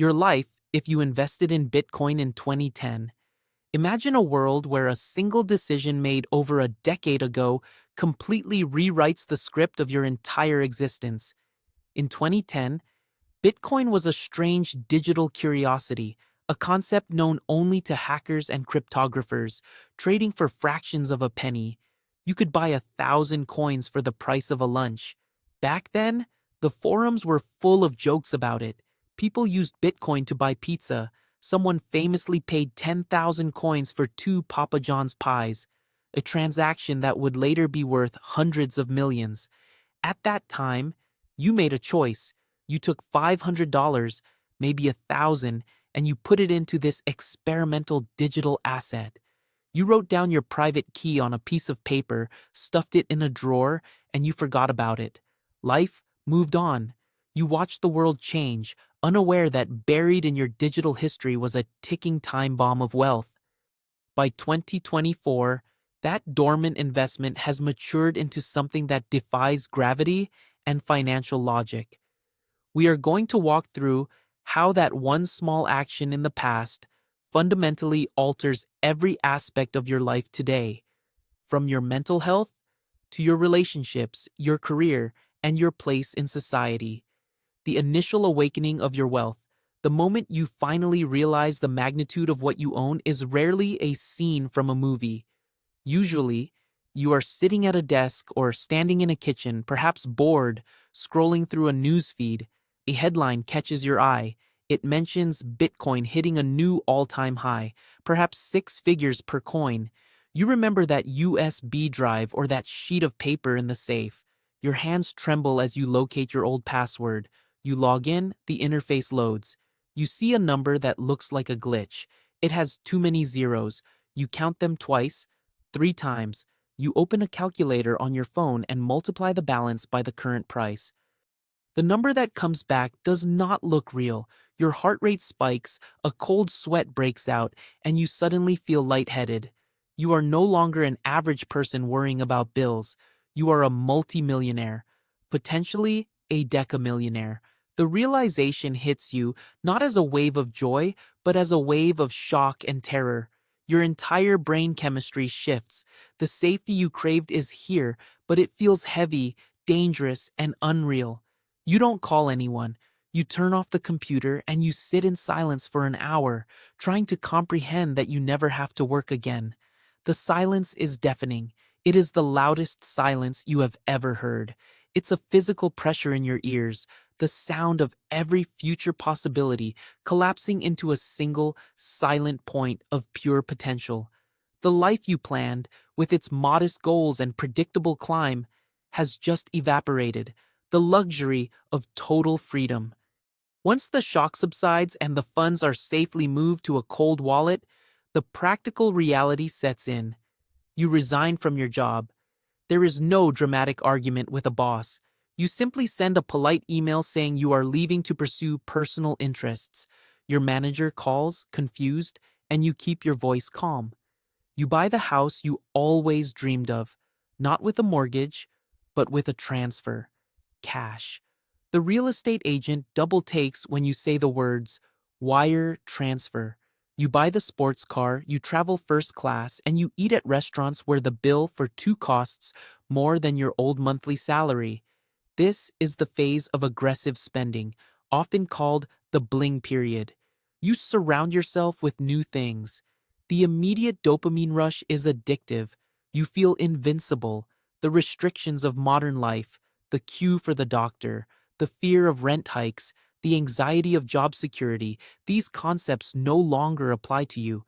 Your life if you invested in Bitcoin in 2010. Imagine a world where a single decision made over a decade ago completely rewrites the script of your entire existence. In 2010, Bitcoin was a strange digital curiosity, a concept known only to hackers and cryptographers, trading for fractions of a penny. You could buy 1,000 coins for the price of a lunch. Back then, the forums were full of jokes about it. People used Bitcoin to buy pizza. Someone famously paid 10,000 coins for 2 Papa John's pies, a transaction that would later be worth hundreds of millions. At that time, you made a choice. You took $500, maybe 1,000, and you put it into this experimental digital asset. You wrote down your private key on a piece of paper, stuffed it in a drawer, and you forgot about it. Life moved on. You watched the world change, unaware that buried in your digital history was a ticking time bomb of wealth. By 2024, that dormant investment has matured into something that defies gravity and financial logic. We are going to walk through how that one small action in the past fundamentally alters every aspect of your life today, from your mental health to your relationships, your career, and your place in society. The initial awakening of your wealth, the moment you finally realize the magnitude of what you own, is rarely a scene from a movie. Usually, you are sitting at a desk or standing in a kitchen, perhaps bored, scrolling through a news feed. A headline catches your eye. It mentions Bitcoin hitting a new all-time high, perhaps 6 figures per coin. You remember that USB drive or that sheet of paper in the safe. Your hands tremble as you locate your old password. You log in, the interface loads. You see a number that looks like a glitch. It has too many zeros. You count them twice, 3 times. You open a calculator on your phone and multiply the balance by the current price. The number that comes back does not look real. Your heart rate spikes, a cold sweat breaks out, and you suddenly feel lightheaded. You are no longer an average person worrying about bills. You are a multimillionaire, potentially a decamillionaire. The realization hits you not as a wave of joy, but as a wave of shock and terror. Your entire brain chemistry shifts. The safety you craved is here, but it feels heavy, dangerous, and unreal. You don't call anyone. You turn off the computer and you sit in silence for an hour, trying to comprehend that you never have to work again. The silence is deafening. It is the loudest silence you have ever heard. It's a physical pressure in your ears, the sound of every future possibility collapsing into a single, silent point of pure potential. The life you planned, with its modest goals and predictable climb, has just evaporated. The luxury of total freedom. Once the shock subsides and the funds are safely moved to a cold wallet, the practical reality sets in. You resign from your job. There is no dramatic argument with a boss. You simply send a polite email saying you are leaving to pursue personal interests. Your manager calls, confused, and you keep your voice calm. You buy the house you always dreamed of, not with a mortgage, but with a transfer. Cash. The real estate agent double takes when you say the words wire transfer. You buy the sports car, you travel first class, and you eat at restaurants where the bill for 2 costs more than your old monthly salary. This is the phase of aggressive spending, often called the bling period. You surround yourself with new things. The immediate dopamine rush is addictive. You feel invincible. The restrictions of modern life, the queue for the doctor, the fear of rent hikes, the anxiety of job security, these concepts no longer apply to you.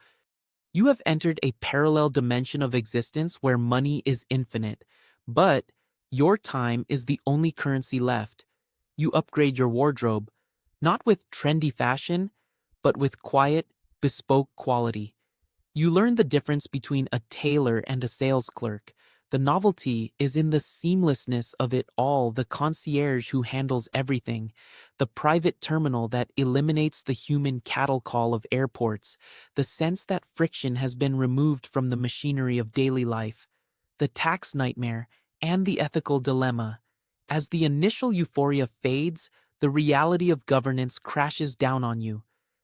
You have entered a parallel dimension of existence where money is infinite, but your time is the only currency left. You upgrade your wardrobe, not with trendy fashion, but with quiet, bespoke quality. You learn the difference between a tailor and a sales clerk. The novelty is in the seamlessness of it all, the concierge who handles everything, the private terminal that eliminates the human cattle call of airports, the sense that friction has been removed from the machinery of daily life, the tax nightmare, and the ethical dilemma. As the initial euphoria fades, the reality of governance crashes down on you.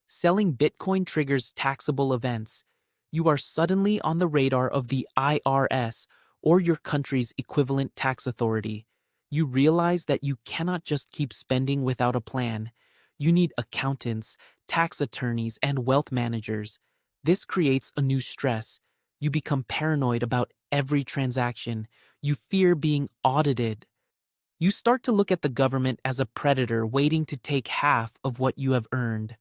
Selling Bitcoin triggers taxable events. You are suddenly on the radar of the IRS, or your country's equivalent tax authority. You realize that you cannot just keep spending without a plan. You need accountants, tax attorneys, and wealth managers. This creates a new stress. You become paranoid about every transaction. You fear being audited. You start to look at the government as a predator waiting to take half of what you have earned.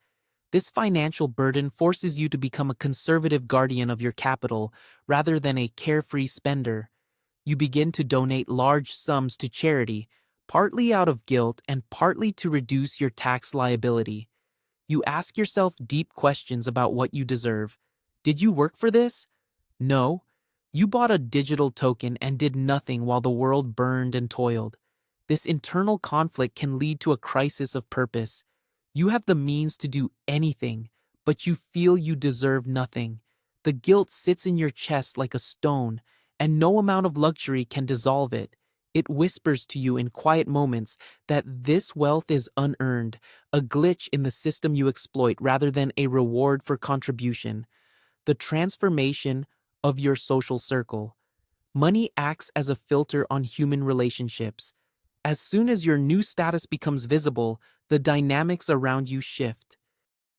This financial burden forces you to become a conservative guardian of your capital rather than a carefree spender. You begin to donate large sums to charity, partly out of guilt and partly to reduce your tax liability. You ask yourself deep questions about what you deserve. Did you work for this? No. You bought a digital token and did nothing while the world burned and toiled. This internal conflict can lead to a crisis of purpose. You have the means to do anything, but you feel you deserve nothing. The guilt sits in your chest like a stone, and no amount of luxury can dissolve it. It whispers to you in quiet moments that this wealth is unearned, a glitch in the system you exploit rather than a reward for contribution. The transformation of your social circle. Money acts as a filter on human relationships. As soon as your new status becomes visible, the dynamics around you shift.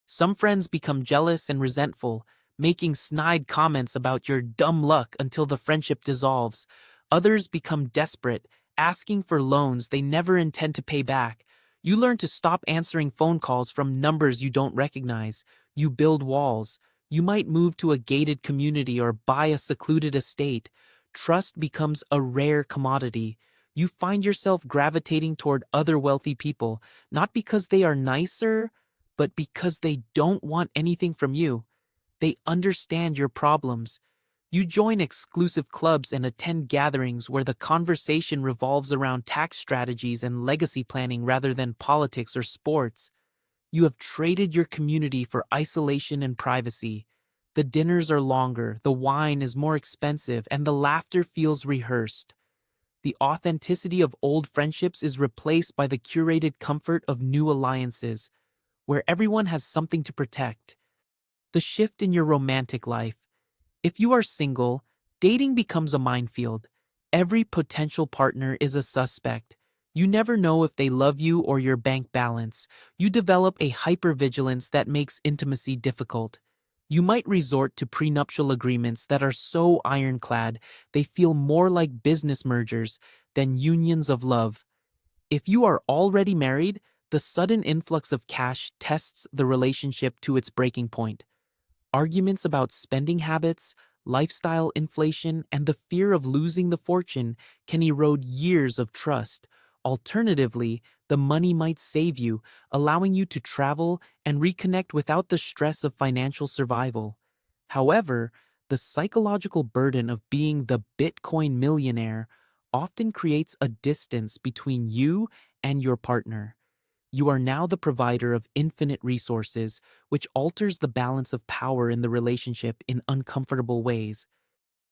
Some friends become jealous and resentful, making snide comments about your dumb luck until the friendship dissolves. Others become desperate, asking for loans they never intend to pay back. You learn to stop answering phone calls from numbers you don't recognize. You build walls. You might move to a gated community or buy a secluded estate. Trust becomes a rare commodity. You find yourself gravitating toward other wealthy people, not because they are nicer, but because they don't want anything from you. They understand your problems. You join exclusive clubs and attend gatherings where the conversation revolves around tax strategies and legacy planning rather than politics or sports. You have traded your community for isolation and privacy. The dinners are longer, the wine is more expensive, and the laughter feels rehearsed. The authenticity of old friendships is replaced by the curated comfort of new alliances, where everyone has something to protect. The shift in your romantic life. If you are single, dating becomes a minefield. Every potential partner is a suspect. You never know if they love you or your bank balance. You develop a hypervigilance that makes intimacy difficult. You might resort to prenuptial agreements that are so ironclad they feel more like business mergers than unions of love. If you are already married, the sudden influx of cash tests the relationship to its breaking point. Arguments about spending habits, lifestyle inflation, and the fear of losing the fortune can erode years of trust. Alternatively, the money might save you, allowing you to travel and reconnect without the stress of financial survival. However, the psychological burden of being the Bitcoin millionaire often creates a distance between you and your partner. You are now the provider of infinite resources, which alters the balance of power in the relationship in uncomfortable ways.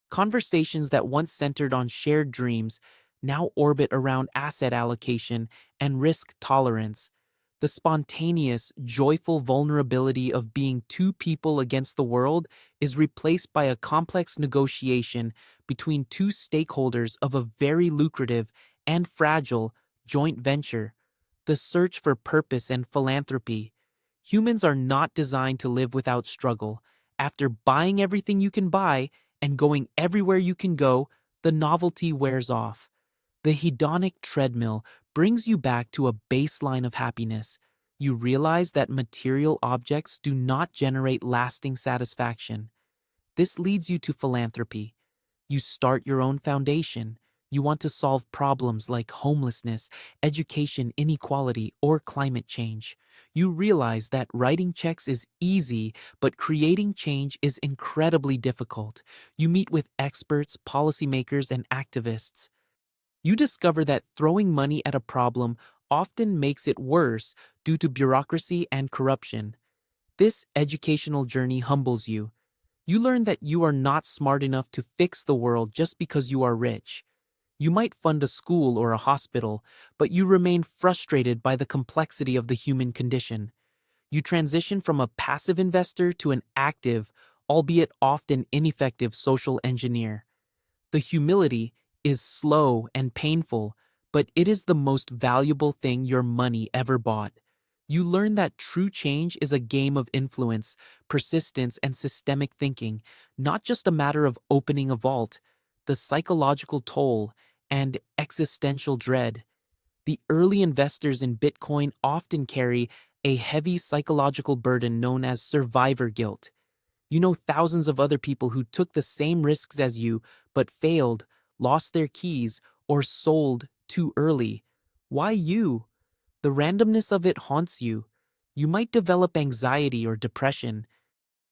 Conversations that once centered on shared dreams now orbit around asset allocation and risk tolerance. The spontaneous, joyful vulnerability of being two people against the world is replaced by a complex negotiation between two stakeholders of a very lucrative and fragile joint venture. The search for purpose and philanthropy. Humans are not designed to live without struggle. After buying everything you can buy and going everywhere you can go, the novelty wears off. The hedonic treadmill brings you back to a baseline of happiness. You realize that material objects do not generate lasting satisfaction. This leads you to philanthropy. You start your own foundation. You want to solve problems like homelessness, education inequality, or climate change. You realize that writing checks is easy, but creating change is incredibly difficult. You meet with experts, policymakers, and activists. You discover that throwing money at a problem often makes it worse due to bureaucracy and corruption. This educational journey humbles you. You learn that you are not smart enough to fix the world just because you are rich. You might fund a school or a hospital, but you remain frustrated by the complexity of the human condition. You transition from a passive investor to an active, albeit often ineffective social engineer. The humility is slow and painful, but it is the most valuable thing your money ever bought. You learn that true change is a game of influence, persistence, and systemic thinking, not just a matter of opening a vault. The psychological toll and existential dread. The early investors in Bitcoin often carry a heavy psychological burden known as survivor guilt. You know thousands of other people who took the same risks as you but failed, lost their keys, or sold too early. Why you? The randomness of it haunts you. You might develop anxiety or depression.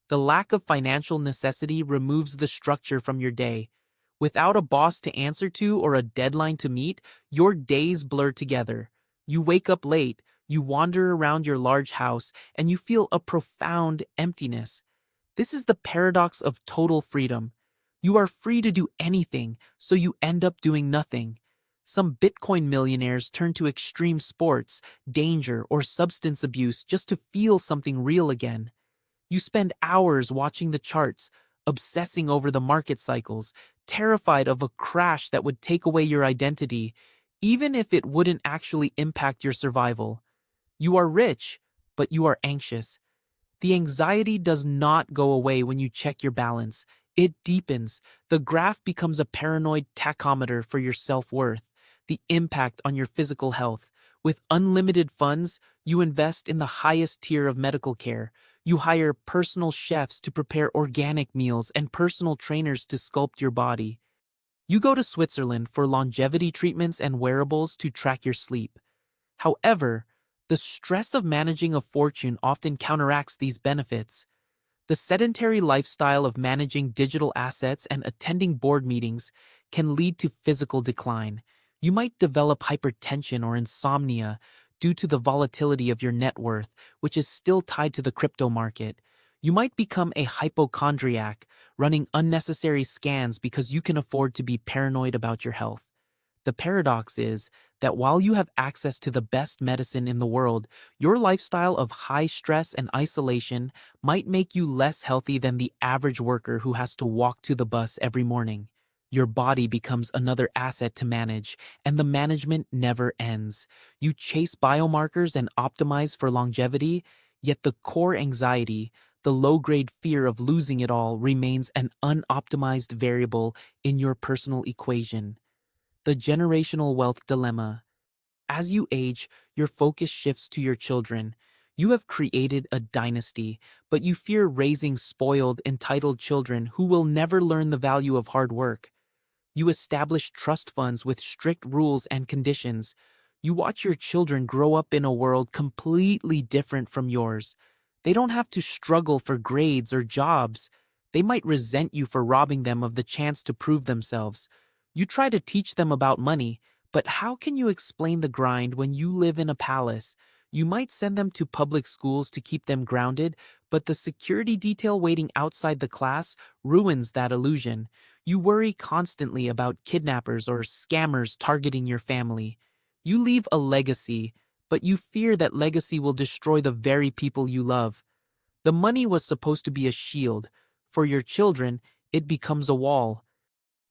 The lack of financial necessity removes the structure from your day. Without a boss to answer to or a deadline to meet, your days blur together. You wake up late, you wander around your large house, and you feel a profound emptiness. This is the paradox of total freedom. You are free to do anything, so you end up doing nothing. Some Bitcoin millionaires turn to extreme sports, danger, or substance abuse just to feel something real again. You spend hours watching the charts, obsessing over the market cycles, terrified of a crash that would take away your identity, even if it wouldn't actually impact your survival. You are rich, but you are anxious. The anxiety does not go away when you check your balance. It deepens. The graph becomes a paranoid tachometer for your self-worth, the impact on your physical health. With unlimited funds, you invest in the highest tier of medical care. You hire personal chefs to prepare organic meals and personal trainers to sculpt your body. You go to Switzerland for longevity treatments and wearables to track your sleep. However, the stress of managing a fortune often counteracts these benefits. The sedentary lifestyle of managing digital assets and attending board meetings can lead to physical decline. You might develop hypertension or insomnia due to the volatility of your net worth, which is still tied to the crypto market. You might become a hypochondriac, running unnecessary scans because you can afford to be paranoid about your health. The paradox is that while you have access to the best medicine in the world, your lifestyle of high stress and isolation might make you less healthy than the average worker who has to walk to the bus every morning. Your body becomes another asset to manage, and the management never ends. You chase biomarkers and optimize for longevity, yet the core anxiety, the low-grade fear of losing it all, remains an unoptimized variable in your personal equation. The generational wealth dilemma. As you age, your focus shifts to your children. You have created a dynasty, but you fear raising spoiled, entitled children who will never learn the value of hard work. You establish trust funds with strict rules and conditions. You watch your children grow up in a world completely different from yours. They don't have to struggle for grades or jobs. They might resent you for robbing them of the chance to prove themselves. You try to teach them about money, but how can you explain the grind when you live in a palace? You might send them to public schools to keep them grounded, but the security detail waiting outside the class ruins that illusion. You worry constantly about kidnappers or scammers targeting your family. You leave a legacy, but you fear that legacy will destroy the very people you love. The money was supposed to be a shield. For your children, it becomes a wall.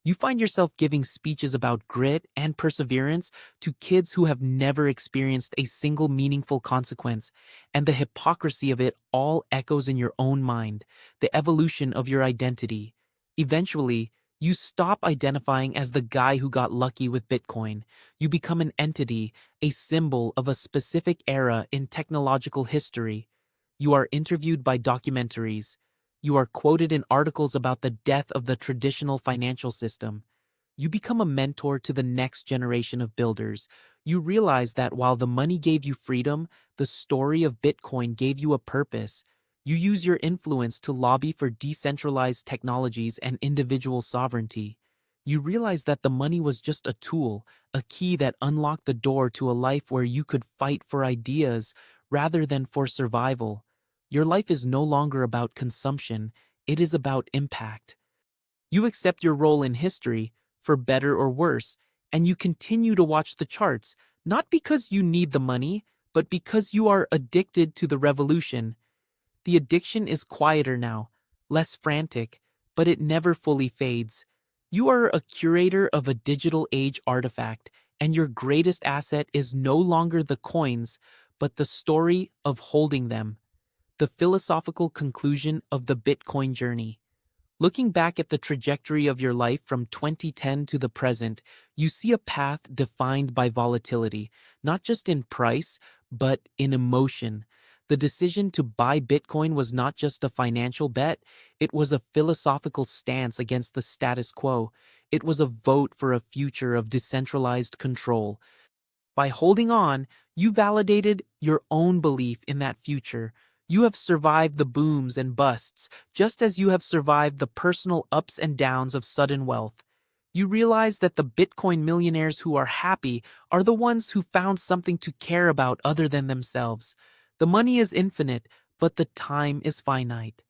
You find yourself giving speeches about grit and perseverance to kids who have never experienced a single meaningful consequence, and the hypocrisy of it all echoes in your own mind, the evolution of your identity. Eventually, you stop identifying as the guy who got lucky with Bitcoin. You become an entity, a symbol of a specific era in technological history. You are interviewed by documentaries. You are quoted in articles about the death of the traditional financial system. You become a mentor to the next generation of builders. You realize that while the money gave you freedom, the story of Bitcoin gave you a purpose. You use your influence to lobby for decentralized technologies and individual sovereignty. You realize that the money was just a tool, a key that unlocked the door to a life where you could fight for ideas rather than for survival. Your life is no longer about consumption, it is about impact. You accept your role in history, for better or worse, and you continue to watch the charts, not because you need the money, but because you are addicted to the revolution. The addiction is quieter now, less frantic, but it never fully fades. You are a curator of a digital age artifact, and your greatest asset is no longer the coins, but the story of holding them. The philosophical conclusion of the Bitcoin journey. Looking back at the trajectory of your life from 2010 to the present, you see a path defined by volatility, not just in price, but in emotion. The decision to buy Bitcoin was not just a financial bet, it was a philosophical stance against the status quo. It was a vote for a future of decentralized control. By holding on, you validated your own belief in that future. You have survived the booms and busts, just as you have survived the personal ups and downs of sudden wealth. You realize that the Bitcoin millionaires who are happy are the ones who found something to care about other than themselves. The money is infinite, but the time is finite.